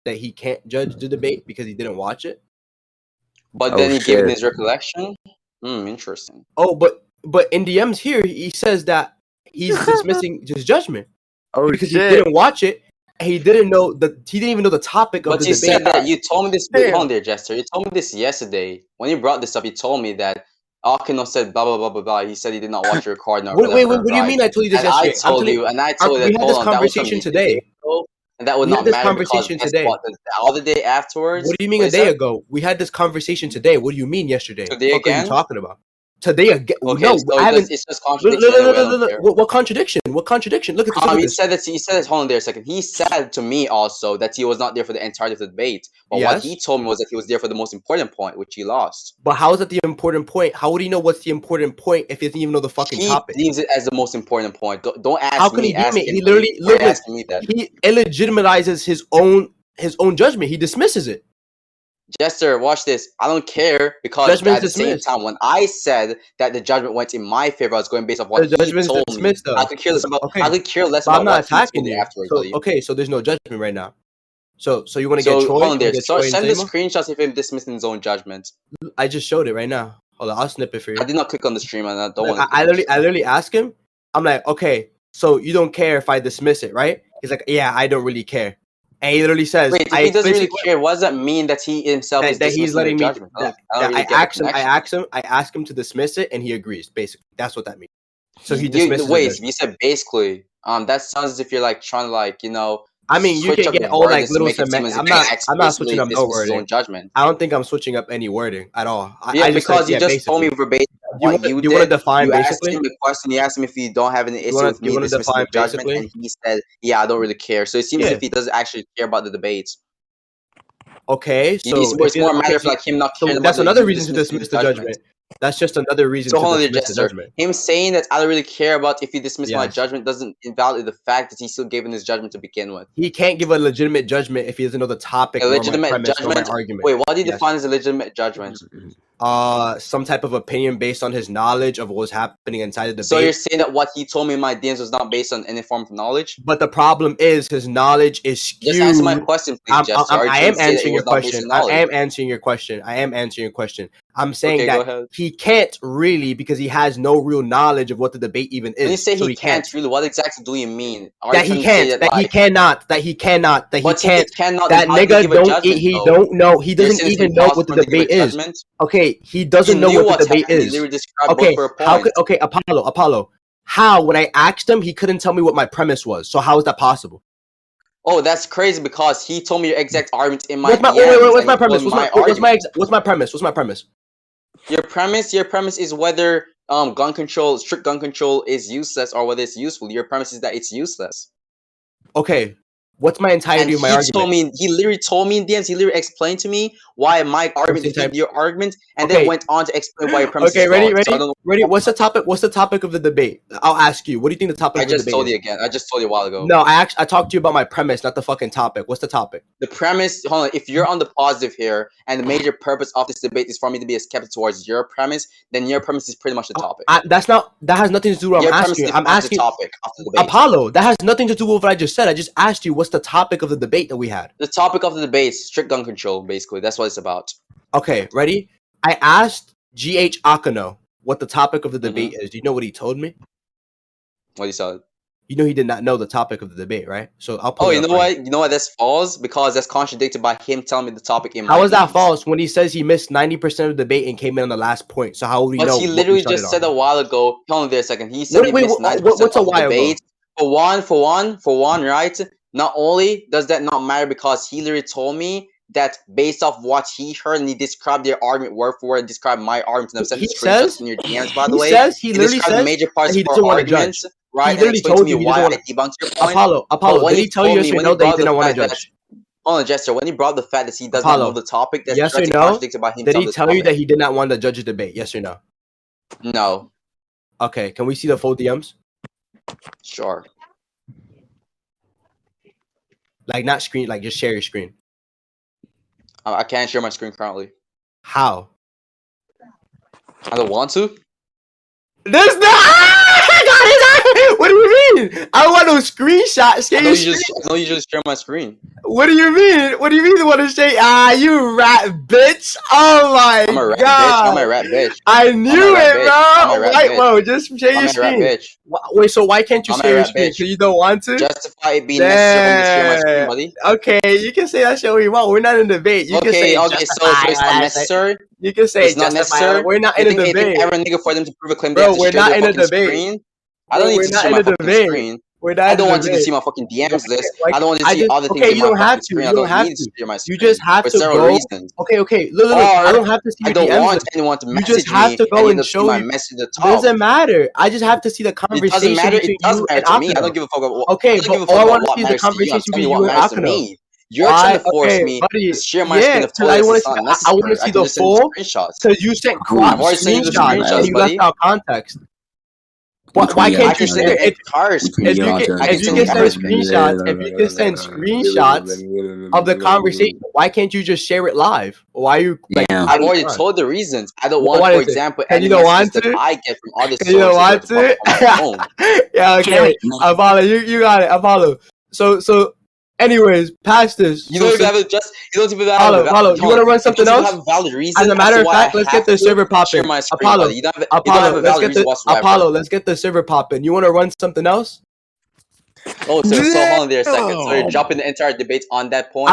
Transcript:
that he can't judge the debate because he didn't watch it. But then he gave it his recollection. Interesting. Oh, but in DMs here, he says that he's dismissing his judgment. Because he didn't watch it. And he didn't know he didn't even know the topic of the debate. But you said that you told me this. Hold on there, Jester. You told me this yesterday when you brought this up. You told me that Akino said blah blah blah blah blah. He said he did not watch your card. Wait, what do you mean? I told you this yesterday. I told you we had this conversation today. And that would not matter because all the day afterwards. What do you mean a day ago? We had this conversation today. What do you mean yesterday? Today again? What are you talking about? Today again? Okay, no, so I haven't. It's just contradiction. What contradiction? What contradiction? Look at this. He said that. Hold on there a second. He said to me also that he was not there for the entirety of the debate. But what he told me was that he was there for the most important point, which he lost. But how is that the important point? How would he know what's the important point if he doesn't even know the fucking topic? He deems it as the most important point. Don't ask me. How can he deem it? He literally he illegitimizes his own judgment. He dismisses it. Jester, watch this. I don't care because at the same time, when I said that the judgment went in my favor, I was going based off what he told me. I could care less about. I could care less about what he told me afterwards. So there's no judgment right now. So you want to get Troy? Hold on there. So send the screenshots of him dismissing his own judgment. I just showed it right now. Hold on, I'll snip it for you. I did not click on the stream, and I don't want. I literally asked him. I'm like, okay, so you don't care if I dismiss it, right? He's like, yeah, I don't really care. And he literally says, "Wait, if he doesn't really care, what does that mean that he himself is dismissing he's letting me? Judgment? I asked him to dismiss it, and he agrees. Basically, that's what that means. So he dismisses. Wait, you said basically. That sounds as if you're like trying to like I mean, you can get all like little semantics. I'm not switching up no wording. I don't think I'm switching up any wording at all. Because you just told me verbatim. You want to define basically? You asked him the question. You asked him if you don't have any issue with me dismissing the judgment, and he said, "Yeah, I don't really care." So it seems as if he doesn't actually care about the debates. Okay, so it's more a matter of like him not caring about. That's another reason to dismiss the judgment. That's just another reason. So hold on, Jester. Him saying that I don't really care about if he dismissed my judgment doesn't invalidate the fact that he still gave him his judgment to begin with. He can't give a legitimate judgment if he doesn't know the topic. A legitimate judgment. Wait, what do you define as a legitimate judgment? Some type of opinion based on his knowledge of what was happening inside the debate. So you're saying that what he told me in my DMs was not based on any form of knowledge? But the problem is his knowledge is skewed. Just answer my question, please, Jester. I am answering your question. I am answering your question. I'm saying that he can't really because he has no real knowledge of what the debate even is. When you say he can't really, what exactly do you mean? That he can't. That he cannot. That he cannot. That he can't. That nigga don't. He don't know. He doesn't even know what the debate is. Okay, he doesn't know what the debate is. Okay, how could? Okay, Apollo. How when I asked him, he couldn't tell me what my premise was. So how is that possible? Oh, that's crazy because he told me your exact argument in my. What's my premise? What's my premise? Your premise is whether strict gun control is useless or whether it's useful. Your premise is that it's useless. Okay. What's my entirety of my argument? He literally told me in DMs. He literally explained to me why my argument defeated your argument, and then went on to explain why your premise is wrong. Ready? What's the topic? What's the topic of the debate? I'll ask you. What do you think the topic of the debate is? I just told you again. I just told you a while ago. No, I talked to you about my premise, not the fucking topic. What's the topic? The premise. Hold on. If you're on the positive here, and the major purpose of this debate is for me to be a skeptic towards your premise, then your premise is pretty much the topic. That has nothing to do with what I'm asking. I'm asking the topic of the debate. Apollo. That has nothing to do with what I just said. I just asked you what's the topic of the debate that we had. The topic of the debate is strict gun control, basically. That's what it's about. Okay, ready? I asked GH Akano what the topic of the debate is. Do you know what he told me? What he said? You know he did not know the topic of the debate, right? So I'll put you know what? You know what? That's false because that's contradicted by him telling me the topic in my How is that false when he says he missed 90% of the debate and came in on the last point? So how would we know? He literally just said a while ago. Hold on there a second. He said he missed 90% what's a of the while debate. For one, right? Not only does that not matter because he literally told me that based off what he heard and he described their argument word for word and described my argument and I've sent screenshots in your DMs, by the way. He literally says the major parts of our arguments, right? He literally told me why I debunked your point. Apollo, did he tell you yes or no that he didn't want to judge? Hold on, Jester. When he brought the fact that he does not know the topic, that's yes or no? Did he tell you that he did not want to judge a debate? Yes or no? No. Okay, can we see the full DMs? Sure. Like not screen, like just share your screen. I can't share my screen currently. How? I don't want to. There's no. What do you mean? I don't want no screenshots. I know you just share my screen. What do you mean? What do you mean you want to say? You rat bitch! Oh my I'm a rat god! Bitch. I'm a rat bitch. I knew it, bro. Right, bro. Just share your screen. Bitch. Wait, so why can't you share your screen? Because you don't want to? Justify it being necessary to share my screen, buddy. Okay, you can say that shit what you want. We're not in a debate. You can say so it's not necessary. You can say it's not necessary. We're not in a debate. Every nigga for them to prove a claim. Bro, we're not in a debate. I don't need to share my fucking screen. I don't want you to see my fucking DMs list. I don't want to see all the things in my fucking screen. I don't need to share my screen. You just have to go. Reasons. Okay. Look. I don't have to see your DMs. I don't want anyone to message me. You just have to go and show my message at the top. Doesn't matter. I just have to see the conversation. It doesn't matter to me. I don't give a fuck about what. Okay, but all I want to see is the conversation between you and Akano. You're trying to force me to share my screen of toilets. I want to see the full screenshots. So you sent crop screenshots and you left out context. Why can't you say if you can send screenshots of the conversation? Why can't you just share it live? Why are you? I've already told the reasons. I don't want, for example, any messages that I get from other sources. You don't want to? Yeah, okay. Apollo, you got it. Apollo. So. Anyways, past this. You don't even have a just. You don't even have Apollo, you want to run something else? Have valid reason. As a matter of fact, let's get the server popping. Apollo, let's get the server popping. You want to run something else? Oh, so hold on there a second. So you're jumping the entire debate on that point.